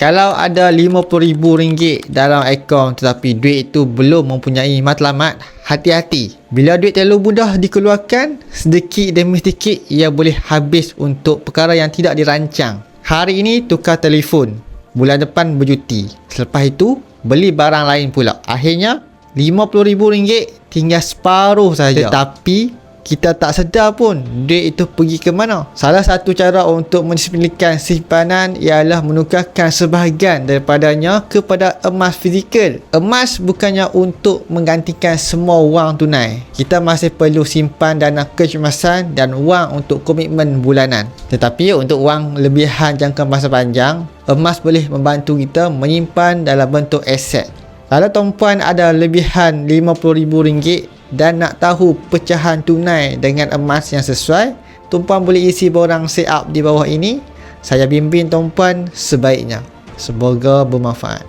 Kalau ada RM50,000 dalam akaun tetapi duit itu belum mempunyai matlamat, hati-hati. Bila duit terlalu mudah dikeluarkan, sedikit demi sedikit ia boleh habis untuk perkara yang tidak dirancang. Hari ini tukar telefon, bulan depan bercuti. Selepas itu, beli barang lain pula. Akhirnya, RM50,000 tinggal separuh saja. Tetapi kita tak sedar pun duit itu pergi ke mana. Salah satu cara untuk mendisiplinkan simpanan ialah menukarkan sebahagian daripadanya kepada emas fizikal. Emas bukannya untuk menggantikan semua wang tunai. Kita masih perlu simpan dana kecemasan dan wang untuk komitmen bulanan. Tetapi untuk wang lebihan jangka masa panjang, emas boleh membantu kita menyimpan dalam bentuk aset. Kalau tuan-puan ada lebihan RM50,000 dan nak tahu pecahan tunai dengan emas yang sesuai, tuan-puan boleh isi borang set up di bawah ini. Saya bimbing tuan-puan sebaiknya. Semoga bermanfaat.